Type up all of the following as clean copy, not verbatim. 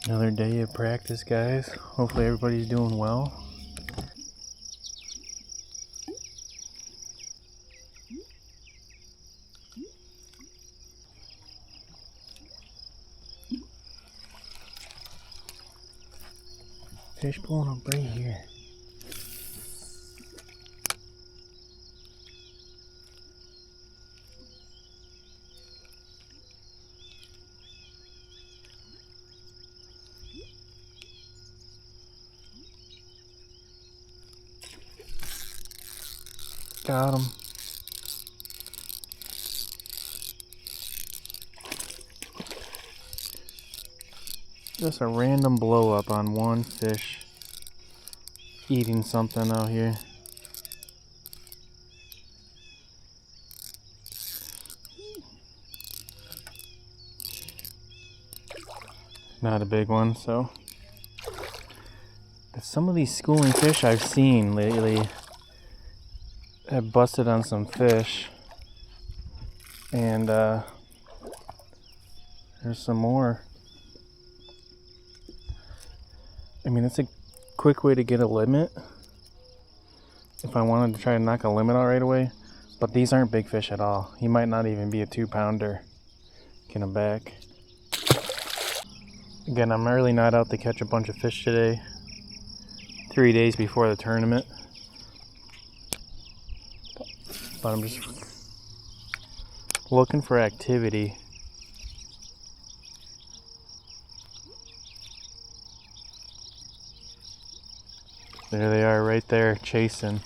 Another day of practice, guys. Hopefully everybody's doing well. Fish blowing up right here. Got him. Just a random blow up on one fish eating something out here. Not a big one, so. But some of these schooling fish I've seen lately have busted on some fish, and there's some more. I mean, it's a quick way to get a limit if I wanted to try to knock a limit out right away, but these aren't big fish at all. He might not even be a 2-pounder. Get him back. Again, I'm really not out to catch a bunch of fish today. 3 days before the tournament. But I'm just looking for activity. There they are right there chasing.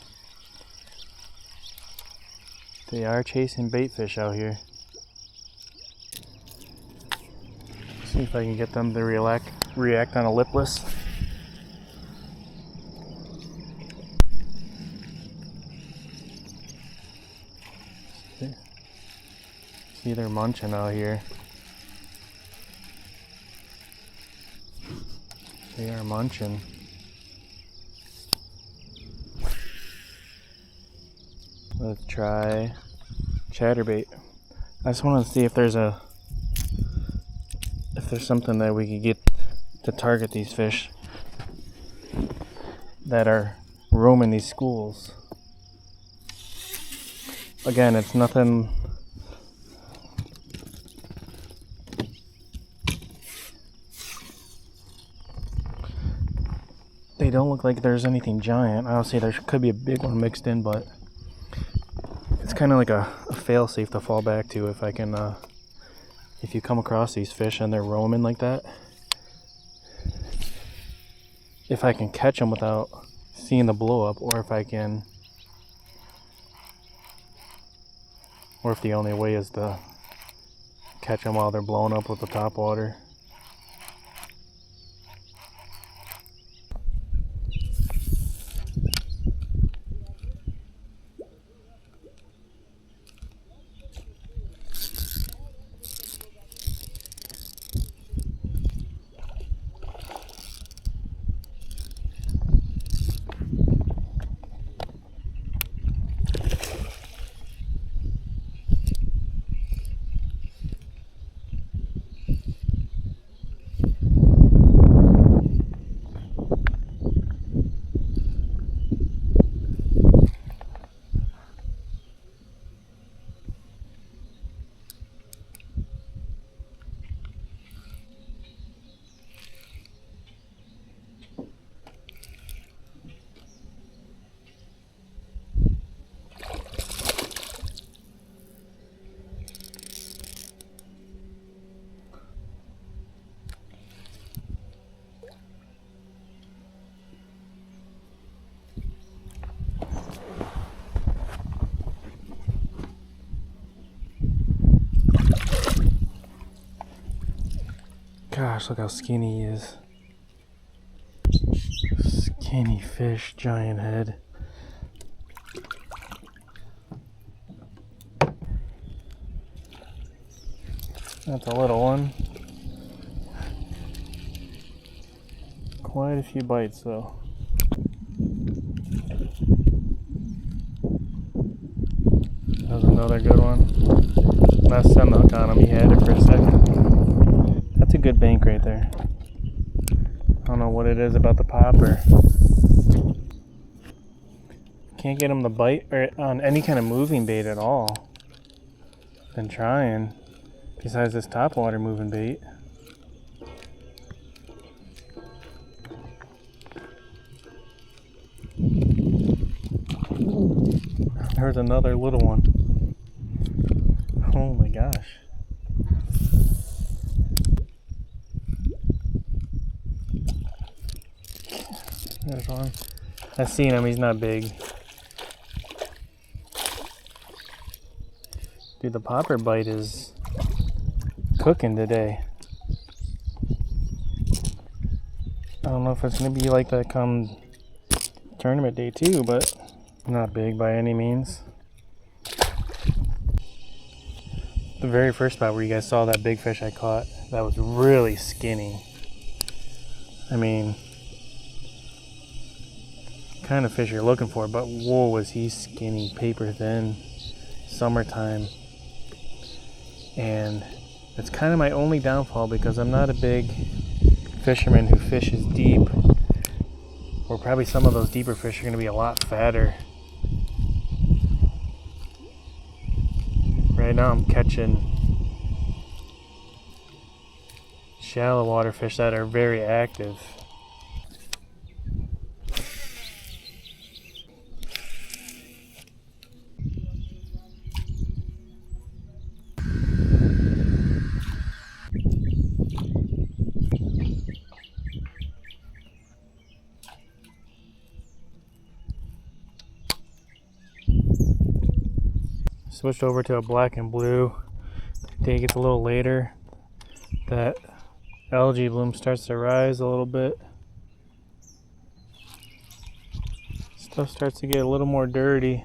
They are chasing bait fish out here. See if I can get them to react on a lipless. See, they're munching out here. They are munching. Let's try chatterbait. I just want to see if there's something that we could get to target these fish that are roaming these schools. Again, it's nothing. They don't look like there's anything giant. Honestly, there could be a big one mixed in, but it's kind of like a fail-safe to fall back to if I can, if you come across these fish and they're roaming like that. If I can catch them without seeing the blow up, or if the only way is to catch them while they're blowing up with the top water. Gosh, look how skinny he is. Skinny fish, giant head. That's a little one. Quite a few bites though. That was another good one. Last send hook on him, he had it for a second. That's a good bank right there. don't know what it is about the popper. Can't get them to bite or on any kind of moving bait at all. Been trying, besides this topwater moving bait. There's another little one. Oh my gosh. There's one. I've seen him, he's not big. Dude, the popper bite is cooking today. I don't know if it's going to be like that come tournament day too, but not big by any means. The very first spot where you guys saw that big fish I caught, that was really skinny. I mean, kind of fish you're looking for, but whoa, was he skinny, paper thin, summertime. And it's kind of my only downfall because I'm not a big fisherman who fishes deep, or probably some of those deeper fish are going to be a lot fatter. Right now I'm catching shallow water fish that are very active. Switched over to a black and blue. Day gets a little later. That algae bloom starts to rise a little bit. Stuff starts to get a little more dirty.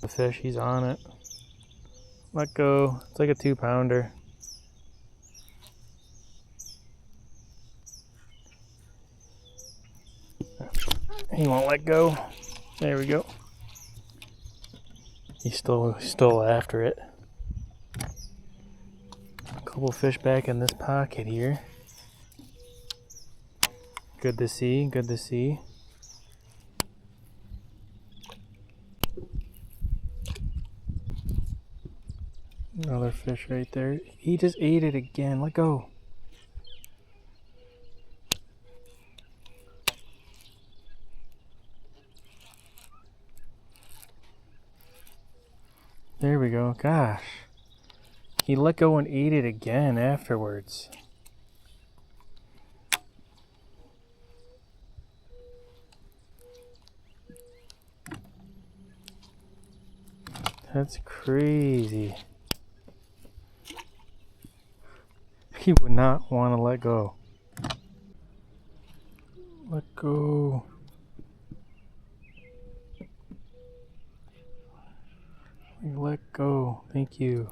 The fish, he's on it. Let go. It's like a 2-pounder. He won't let go. There we go. He's still after it. A couple fish back in this pocket here. Good to see, good to see. Another fish right there. He just ate it again. Let go. There we go. Gosh. He let go and ate it again afterwards. That's crazy. He would not want to let go. Let go. Let go. Thank you.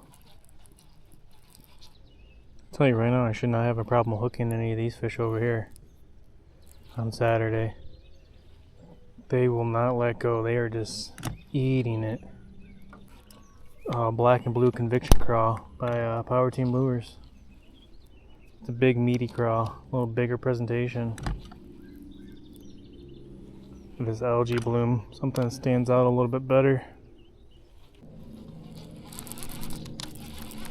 I'll tell you right now, I should not have a problem hooking any of these fish over here on Saturday. They will not let go. They are just eating it. Black and blue conviction crawl by Power Team Lures. It's a big meaty crawl, a little bigger presentation. This algae bloom, something stands out a little bit better.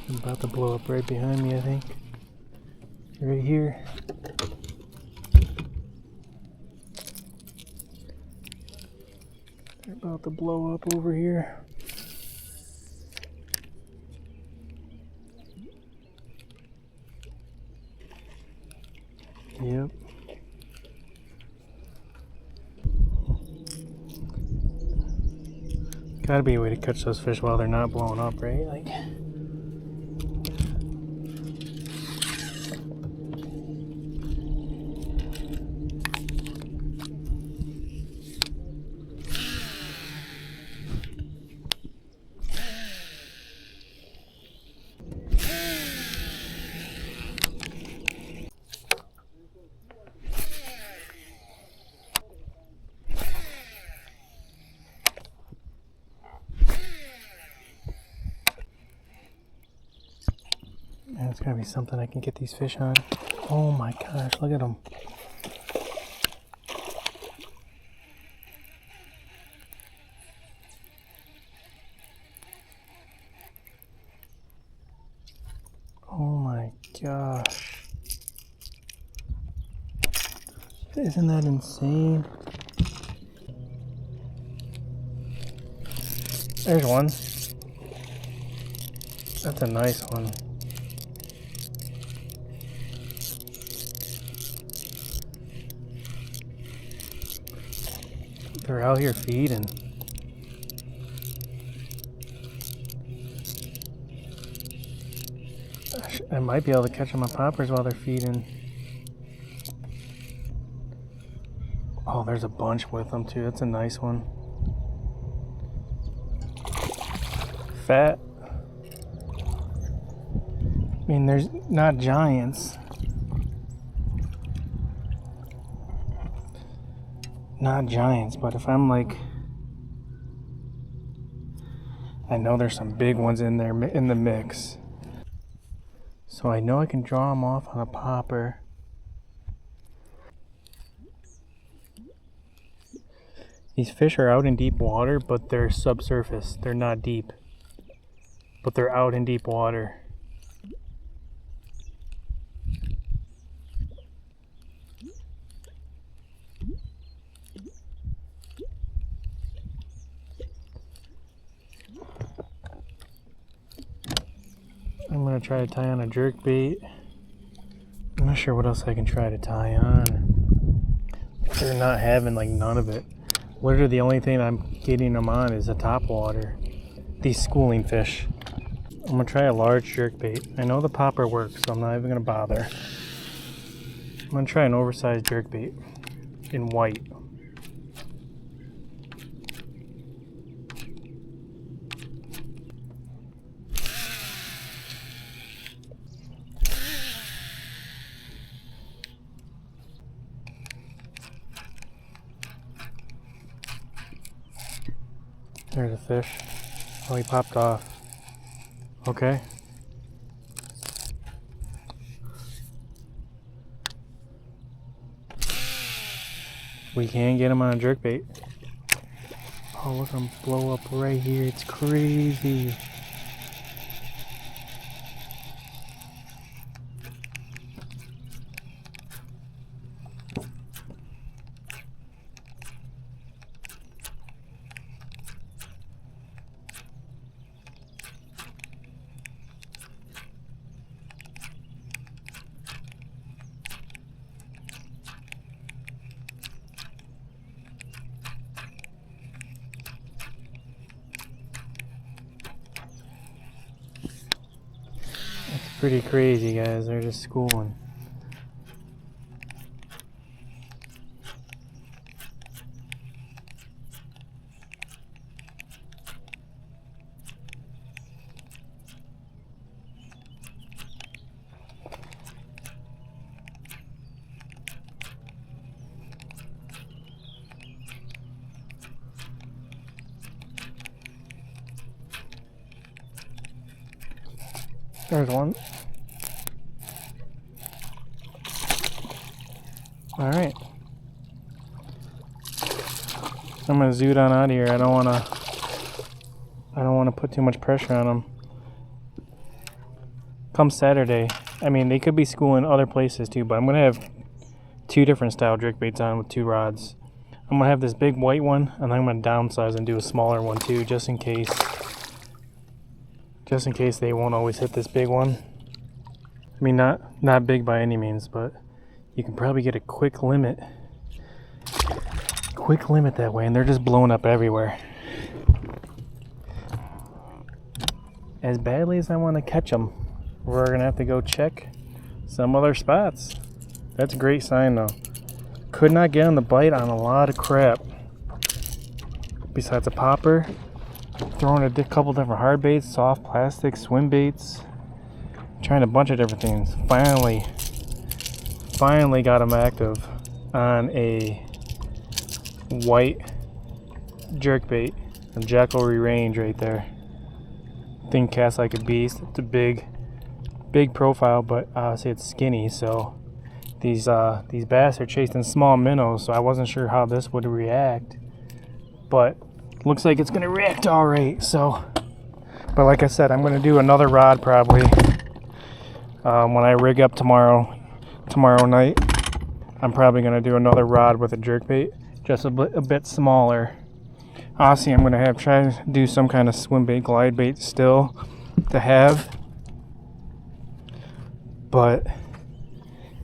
I'm about to blow up right behind me, I think. Right here. They're about to blow up over here. Yep. Gotta be a way to catch those fish while they're not blowing up, right? Like. There's gotta be something I can get these fish on. Oh my gosh, look at them. Oh my gosh. Isn't that insane? There's one. That's a nice one. They're out here feeding. I might be able to catch them on poppers while they're feeding. Oh, there's a bunch with them too. That's a nice one. Fat. I mean, there's not giants. Not giants, but if I'm like, I know there's some big ones in there in the mix. So I know I can draw them off on a popper. These fish are out in deep water, but they're subsurface. They're not deep, but they're out in deep water. I'm gonna try to tie on a jerk bait. I'm not sure what else I can try to tie on. They're not having like none of it. Literally the only thing I'm getting them on is the top water. These schooling fish. I'm gonna try a large jerk bait. I know the popper works, so I'm not even gonna bother. I'm gonna try an oversized jerk bait in white. There's a fish. Oh, he popped off. Okay. We can get him on a jerkbait. Oh, look at him blow up right here. It's crazy. Pretty crazy, guys. They're just schooling. There's one. All right. I'm gonna zoot on out of here. I don't wanna put too much pressure on them. Come Saturday, I mean, they could be schooling other places too, but I'm gonna have 2 different style jerkbaits on with 2 rods. I'm gonna have this big white one, and then I'm gonna downsize and do a smaller one too, just in case they won't always hit this big one. I mean, not big by any means, but you can probably get a quick limit that way, and they're just blowing up everywhere. As badly as I want to catch them, we're gonna have to go check some other spots. That's a great sign though. Could not get on the bite on a lot of crap. Besides a popper, throwing a couple different hard baits, soft plastic, swim baits, trying a bunch of different things. Finally got them active on a white jerkbait from Jackalry Range right there. Thing casts like a beast. It's a big big profile, but say it's skinny. So these bass are chasing small minnows, so I wasn't sure how this would react, but looks like it's gonna react all right. So, but like I said, I'm gonna do another rod probably when I rig up tomorrow night. I'm probably gonna do another rod with a jerkbait, just a bit smaller. Honestly, I'm gonna try to do some kind of swim bait, glide bait still to have, but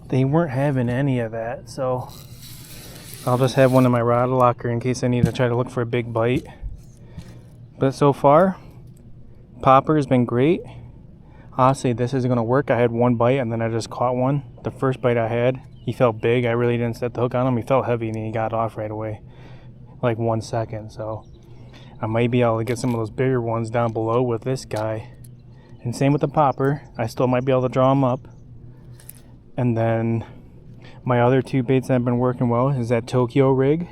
they weren't having any of that, so I'll just have one in my rod locker in case I need to try to look for a big bite. But so far, popper has been great. Honestly, this is gonna work. I had one bite and then I just caught one. The first bite I had, he felt big. I really didn't set the hook on him. He felt heavy and he got off right away, like 1 second. So I might be able to get some of those bigger ones down below with this guy. And same with the popper. I still might be able to draw him up. And then my other two baits that have been working well is that Tokyo rig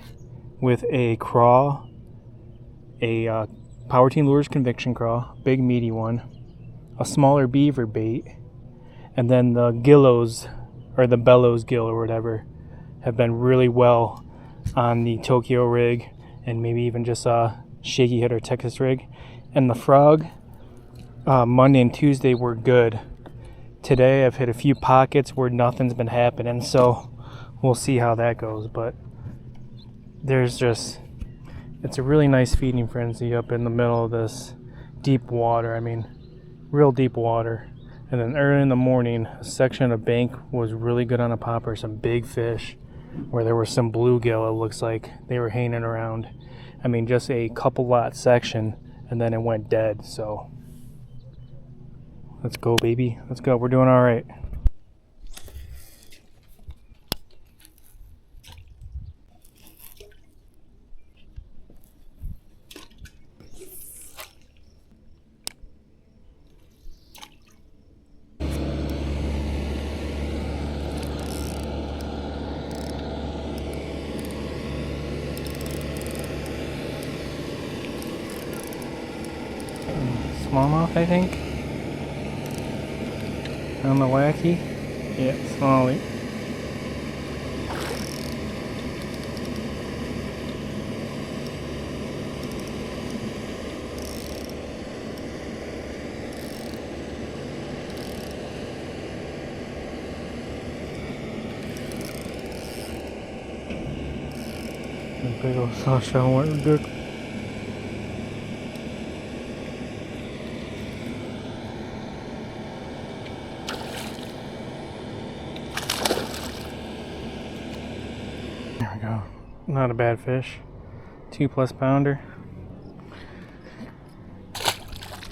with a craw, a Power Team Lures Conviction craw, big meaty one, a smaller beaver bait, and then the Gillows, or the Bellows gill or whatever, have been really well on the Tokyo rig, and maybe even just a Shaky Head or Texas rig. And the frog, Monday and Tuesday were good. Today I've hit a few pockets where nothing's been happening, so we'll see how that goes. But it's a really nice feeding frenzy up in the middle of this deep water. I mean, real deep water. And then early in the morning, a section of bank was really good on a popper, some big fish, where there was some bluegill. It looks like they were hanging around. I mean, just a couple lot section, and then it went dead. So let's go, baby. Let's go. We're doing all right. Smallmouth, I think. On the wacky. Yeah, smallie. The big old softshell went good. There we go. Not a bad fish. 2+ pounder.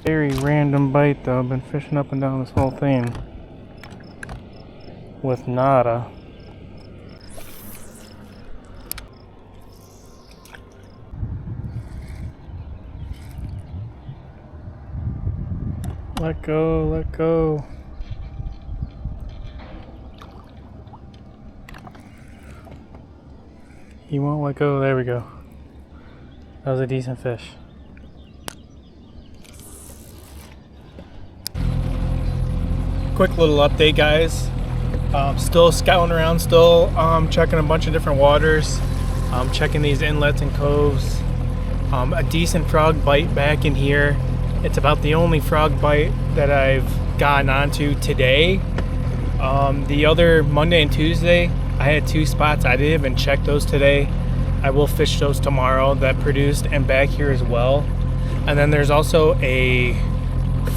Very random bite though. I've been fishing up and down this whole thing with nada. Let go, let go. He won't let go. There we go. That was a decent fish. Quick little update, guys. Still scouting around, still checking a bunch of different waters, checking these inlets and coves. A decent frog bite back in here. It's about the only frog bite that I've gotten onto today. The other Monday and Tuesday, I had 2 spots. I didn't even check those today. I will fish those tomorrow that produced, and back here as well. And then there's also a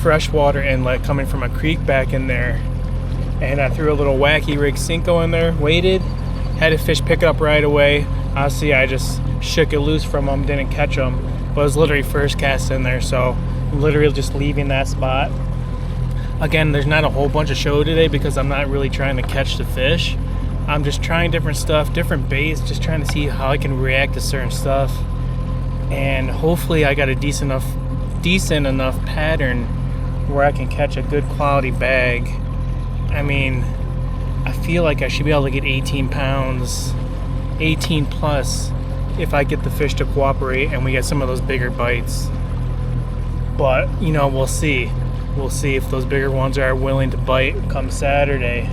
freshwater inlet coming from a creek back in there. And I threw a little wacky rig Cinco in there, waited, had a fish pick it up right away. Honestly, I just shook it loose from them, didn't catch them. But it was literally first cast in there, so literally just leaving that spot. Again, there's not a whole bunch of show today because I'm not really trying to catch the fish. I'm just trying different stuff, different baits, just trying to see how I can react to certain stuff. And hopefully I got a decent enough pattern where I can catch a good quality bag. I mean, I feel like I should be able to get 18 pounds, 18 plus, if I get the fish to cooperate and we get some of those bigger bites. But, you know, we'll see. we'll see if those bigger ones are willing to bite come Saturday.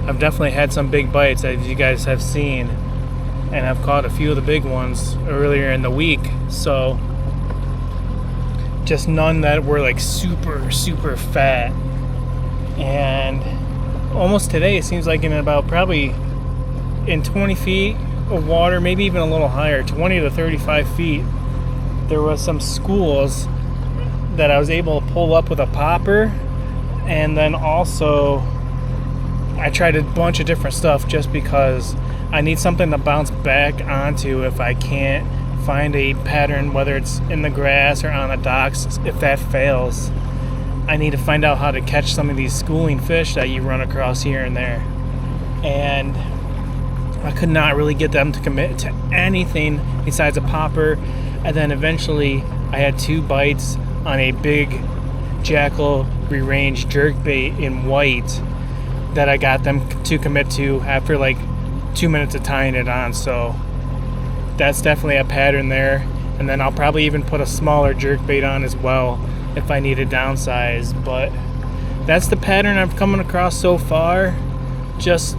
I've definitely had some big bites, as you guys have seen, and I've caught a few of the big ones earlier in the week, so just none that were like super fat. And almost today, it seems like in about probably in 20 feet of water, maybe even a little higher, 20 to 35 feet, there was some schools that I was able to pull up with a popper. And then also I tried a bunch of different stuff just because I need something to bounce back onto if I can't find a pattern, whether it's in the grass or on the docks. If that fails, I need to find out how to catch some of these schooling fish that you run across here and there. And I could not really get them to commit to anything besides a popper. And then eventually I had 2 bites on a big Jackall rerange jerkbait in white that I got them to commit to after like 2 minutes of tying it on. So that's definitely a pattern there. And then I'll probably even put a smaller jerkbait on as well if I need to downsize. But that's the pattern I've come across so far. Just,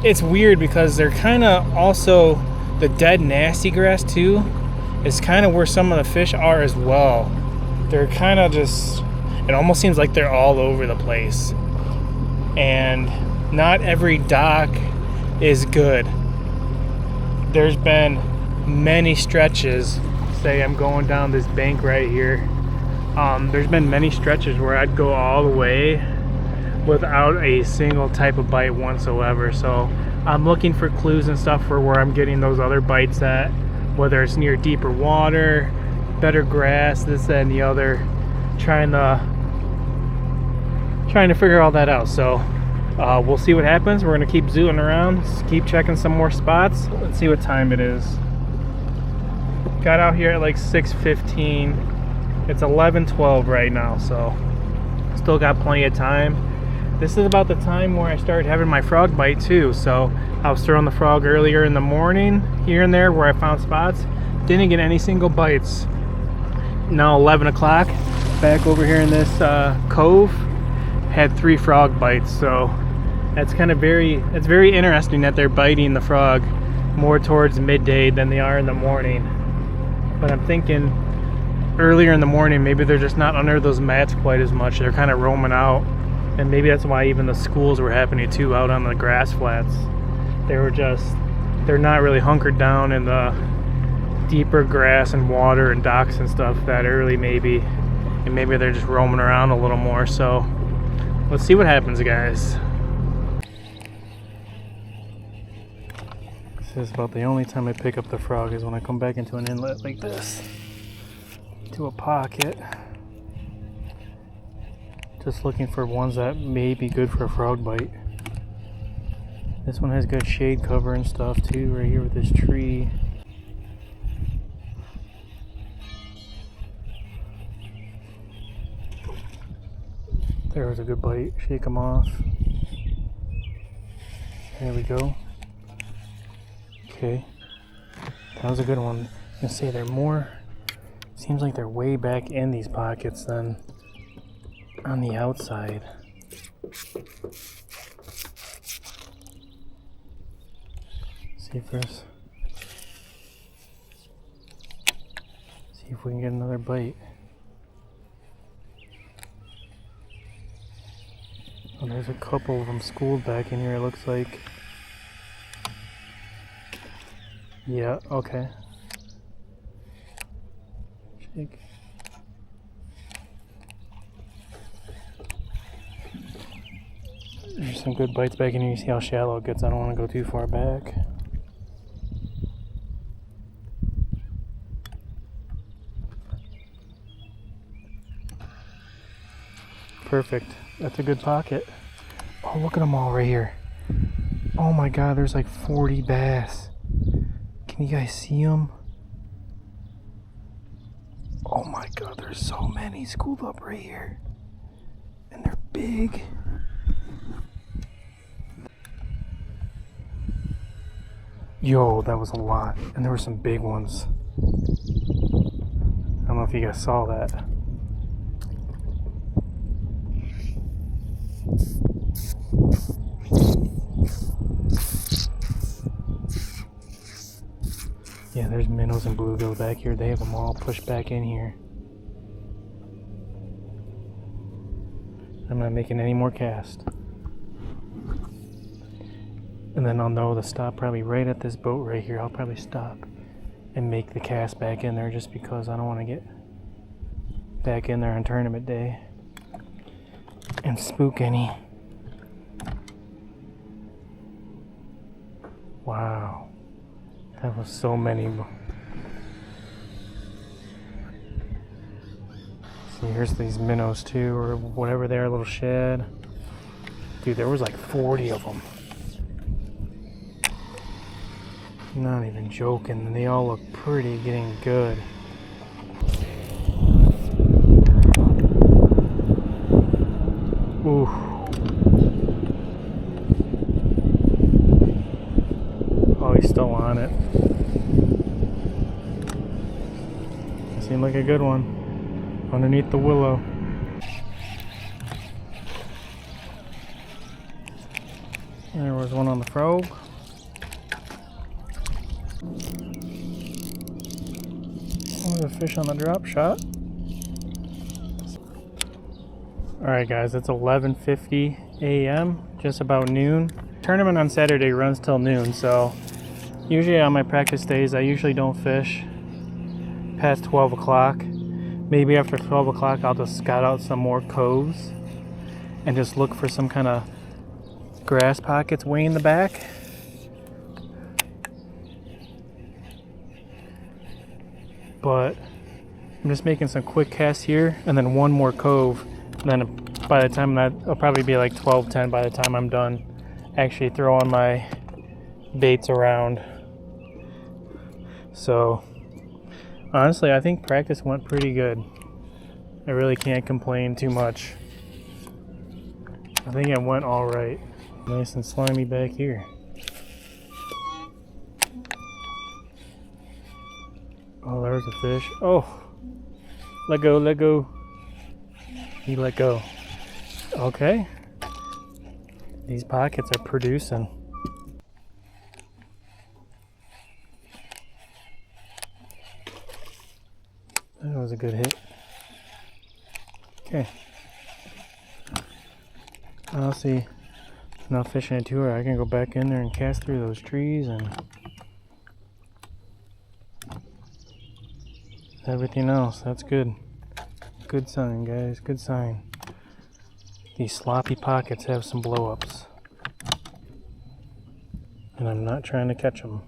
it's weird because they're kind of also, the dead nasty grass too is kind of where some of the fish are as well. They're kind of just, it almost seems like they're all over the place. And not every dock is good. There's been many stretches, say I'm going down this bank right here, there's been many stretches where I'd go all the way without a single type of bite whatsoever. So I'm looking for clues and stuff for where I'm getting those other bites at, whether it's near deeper water, better grass, this, that, and the other, trying to figure all that out. So we'll see what happens. We're gonna keep zooting around, keep checking some more spots. Let's see what time it is. Got out here at like 6:15. It's 11:12 right now, so still got plenty of time. This is about the time where I started having my frog bite too. So I was throwing the frog earlier in the morning here and there where I found spots. Didn't get any single bites. Now 11 o'clock, back over here in this cove, had 3 frog bites. So that's kind of it's very interesting that they're biting the frog more towards midday than they are in the morning. But I'm thinking earlier in the morning, maybe they're just not under those mats quite as much. They're kind of roaming out. And maybe that's why even the schools were happening too out on the grass flats. They're not really hunkered down in the deeper grass and water and docks and stuff that early maybe. And maybe they're just roaming around a little more. So let's see what happens, guys. This is about the only time I pick up the frog is when I come back into an inlet like this. To a pocket. Just looking for ones that may be good for a frog bite. This one has good shade cover and stuff too, right here with this tree. There was a good bite. Shake them off. There we go. Okay. That was a good one. I can say they're more, seems like they're way back in these pockets than on the outside. See first. See if we can get another bite. Oh, there's a couple of them schooled back in here, it looks like. Yeah, okay. Shake. There's some good bites back in here. You see how shallow it gets. I don't want to go too far back. Perfect. That's a good pocket. Oh, look at them all right here. Oh my god, there's like 40 bass. Can you guys see them? Oh my god, there's so many schooled up right here. And they're big. Yo, that was a lot. And there were some big ones. I don't know if you guys saw that. Yeah, there's minnows and bluegill back here. They have them all pushed back in here. I'm not making any more casts. And then I'll know to stop probably right at this boat right here. I'll probably stop and make the cast back in there just because I don't want to get back in there on tournament day and spook any. Wow. That was so many. See, here's these minnows too, or whatever they are, a little shad. Dude, there was like 40 of them. Not even joking, and they all look pretty getting good. Ooh. Oh, he's still on it. Seemed like a good one. Underneath the willow. There was one on the frog. Oh, there's a fish on the drop shot. Alright guys, it's 11:50 a.m. just about noon. Tournament on Saturday runs till noon, so usually on my practice days I usually don't fish past 12 o'clock. Maybe after 12 o'clock I'll just scout out some more coves and just look for some kind of grass pockets way in the back. But I'm just making some quick casts here and then one more cove. And then by the time that, it'll probably be like 12:10 by the time I'm done actually throwing my baits around. So honestly, I think practice went pretty good. I really can't complain too much. I think it went all right. Nice and slimy back here. Oh, there's a fish. Oh, let go, let go. He let go. Okay. These pockets are producing. That was a good hit. Okay. I'll see. Not fishing a tour. I can go back in there and cast through those trees and everything else. That's good. Good sign, guys. Good sign. These sloppy pockets have some blow-ups. And I'm not trying to catch them.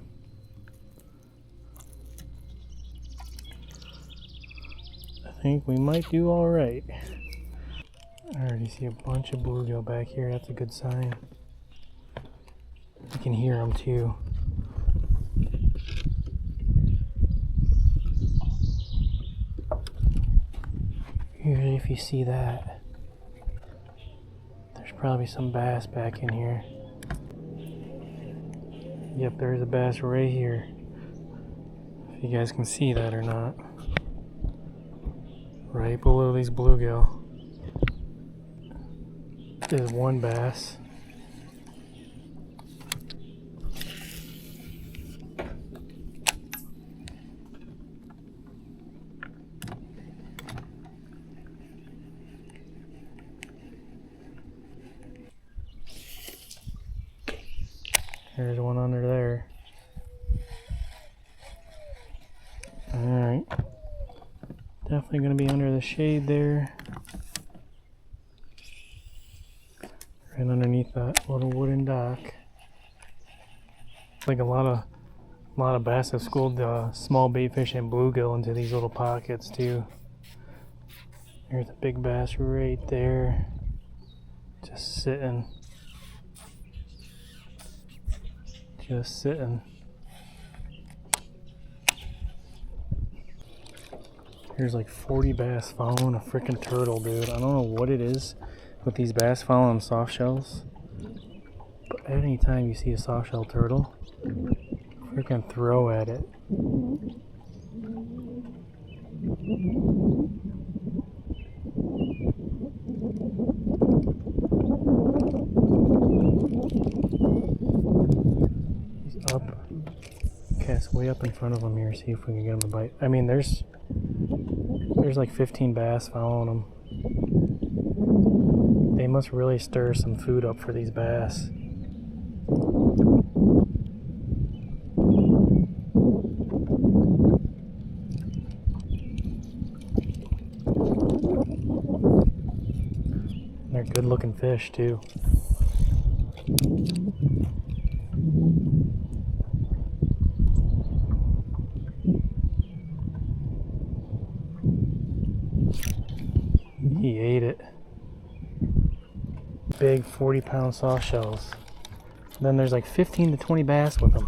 I think we might do all right. I already see a bunch of bluegill back here. That's a good sign. I can hear them too. Usually if you see that, there's probably some bass back in here. Yep, there's a bass right here. If you guys can see that or not. Right below these bluegill. There's one bass. There's one under there. Alright. Definitely going to be under the shade there. Right underneath that little wooden dock. Like a lot of bass have schooled small bait fish and bluegill into these little pockets too. There's a big bass right there. Just sitting. Just sitting. There's like 40 bass following a freaking turtle, dude. I don't know what it is with these bass following soft shells. But anytime you see a soft shell turtle, freaking throw at it. way up in front of them here, see if we can get them to bite. I mean, there's like 15 bass following them. They must really stir some food up for these bass. They're good looking fish too. He ate it. Big 40-pound soft shells. Then there's like 15 to 20 bass with them.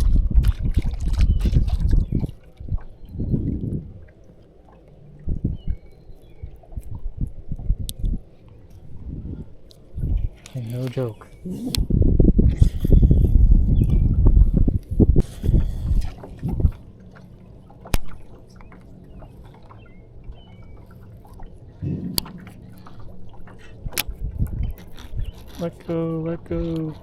Okay, no joke. Let go, let go.